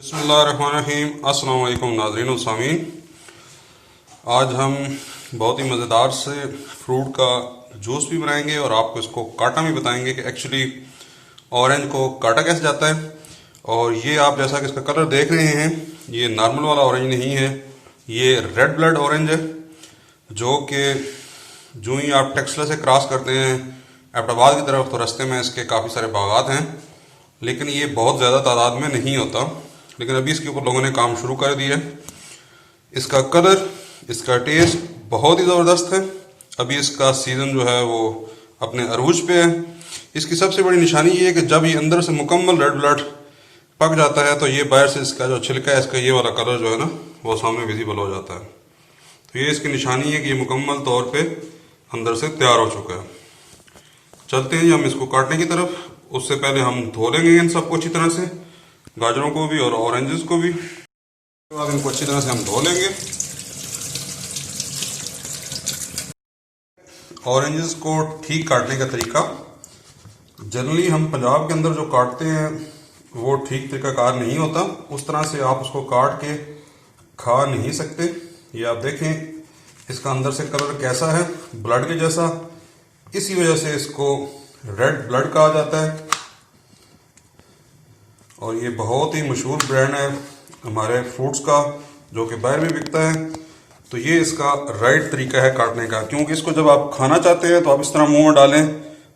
बिस्मिल्लाहिर्रहमानिर्रहीम। अस्सलाम वालेकुम नाज़रीन और सामीन। आज हम बहुत ही मज़ेदार से फ्रूट का जूस भी बनाएंगे और आपको इसको काटा भी बताएंगे कि एक्चुअली ऑरेंज को काटा कैसे जाता है। और ये आप जैसा कि इसका कलर देख रहे हैं, ये नॉर्मल वाला ऑरेंज नहीं है, ये रेड ब्लड ऑरेंज है, जो कि जो ही आप टेक्सला से क्रॉस करते हैं एबटाबाद की तरफ तो रास्ते में इसके काफ़ी सारे बागात हैं, लेकिन ये बहुत ज़्यादा तादाद में नहीं होता। लेकिन अभी इसके ऊपर लोगों ने काम शुरू कर दिया। इसका कलर, इसका टेस्ट बहुत ही ज़बरदस्त है। अभी इसका सीज़न जो है वो अपने अरूज पे है। इसकी सबसे बड़ी निशानी ये है कि जब ये अंदर से मुकम्मल रेड ब्लड पक जाता है तो ये बाहर से इसका जो छिलका है, इसका ये वाला कलर जो है ना, वो सामने विजिबल हो जाता है। तो ये इसकी निशानी है कि ये मुकम्मल तौर पे अंदर से तैयार हो चुका है। चलते हैं जी हम इसको काटने की तरफ। उससे पहले हम धो लेंगे इन सबको अच्छी तरह से, गाजरों को भी और ऑरेंजेस को भी। उसके बाद इनको अच्छी तरह से हम धो लेंगे। ऑरेंजेस को ठीक काटने का तरीका, जनरली हम पंजाब के अंदर जो काटते हैं वो ठीक तरीकाकार नहीं होता। उस तरह से आप उसको काट के खा नहीं सकते। ये आप देखें इसका अंदर से कलर कैसा है, ब्लड के जैसा। इसी वजह से इसको रेड ब्लड कहा जाता है। और ये बहुत ही मशहूर ब्रांड है हमारे फ्रूट्स का, जो कि बाहर भी बिकता है। तो ये इसका राइट तरीका है काटने का, क्योंकि इसको जब आप खाना चाहते हैं तो आप इस तरह मुंह में डालें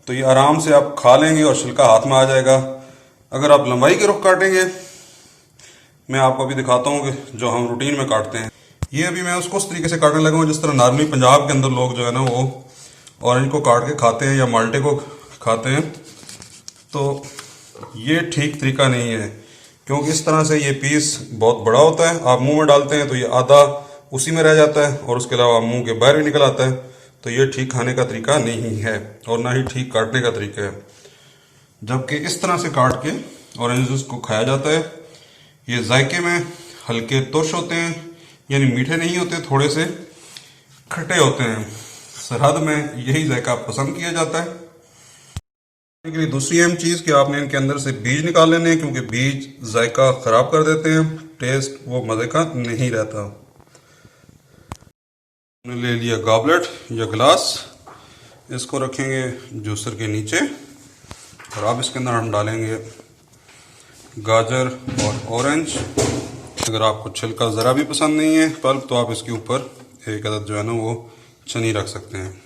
तो ये आराम से आप खा लेंगे और छिलका हाथ में आ जाएगा। अगर आप लंबाई के रुख काटेंगे, मैं आपको अभी दिखाता हूँ कि जो हम रूटीन में काटते हैं, ये अभी मैं उसको उस तरीके से काटने लगा हूँ जिस तरह नॉर्मली पंजाब के अंदर लोग जो है ना वो ऑरेंज को काट के खाते हैं या माल्टे को खाते हैं। तो ये ठीक तरीका नहीं है, क्योंकि इस तरह से ये पीस बहुत बड़ा होता है। आप मुंह में डालते हैं तो ये आधा उसी में रह जाता है और उसके अलावा मुंह के बाहर भी निकल आता है। तो ये ठीक खाने का तरीका नहीं है और ना ही ठीक काटने का तरीका है। जबकि इस तरह से काट के ऑरेंजेस को खाया जाता है। ये जायके में हल्के तुर्श होते हैं, यानी मीठे नहीं होते, थोड़े से खट्टे होते हैं। सरहद में यही जायका पसंद किया जाता है। के लिए दूसरी अहम चीज़ कि आपने इनके अंदर से बीज निकाल लेने हैं, क्योंकि बीज जायका ख़राब कर देते हैं, टेस्ट वो मज़े का नहीं रहता। हमने ले लिया गॉबलेट या गिलास, इसको रखेंगे जूसर के नीचे और अब इसके अंदर हम डालेंगे गाजर और ऑरेंज। अगर आपको छिलका ज़रा भी पसंद नहीं है पल्प, तो आप इसके ऊपर एक अदद जो है ना वो चनी रख सकते हैं।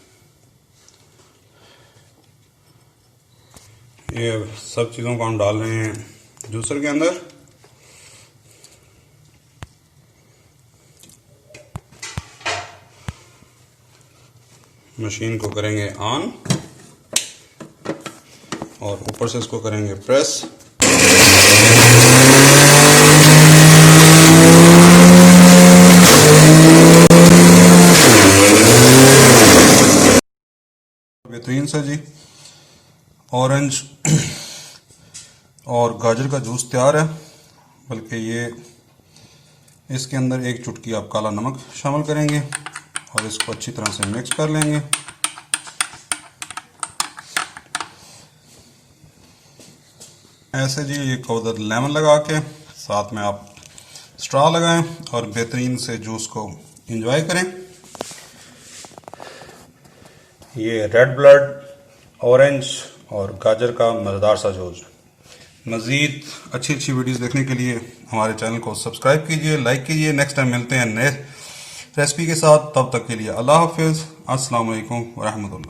ये सब चीज़ों को हम डाल रहे हैं जूसर के अंदर। मशीन को करेंगे ऑन और ऊपर से इसको करेंगे प्रेस। बेहतरीन सा जी ऑरेंज और गाजर का जूस तैयार है। बल्कि ये इसके अंदर एक चुटकी आप काला नमक शामिल करेंगे और इसको अच्छी तरह से मिक्स कर लेंगे। ऐसे जी एक उधर लेमन लगा के साथ में आप स्ट्रॉ लगाएं और बेहतरीन से जूस को एंजॉय करें। ये रेड ब्लड ऑरेंज और गाजर का मज़ेदार सा जूस। मज़ीद अच्छी अच्छी वीडियोस देखने के लिए हमारे चैनल को सब्सक्राइब कीजिए, लाइक कीजिए। नेक्स्ट टाइम मिलते हैं नए रेसिपी के साथ। तब तक के लिए अल्लाह हाफिज़। अस्सलाम वालेकुम व रहमतुल्लाह।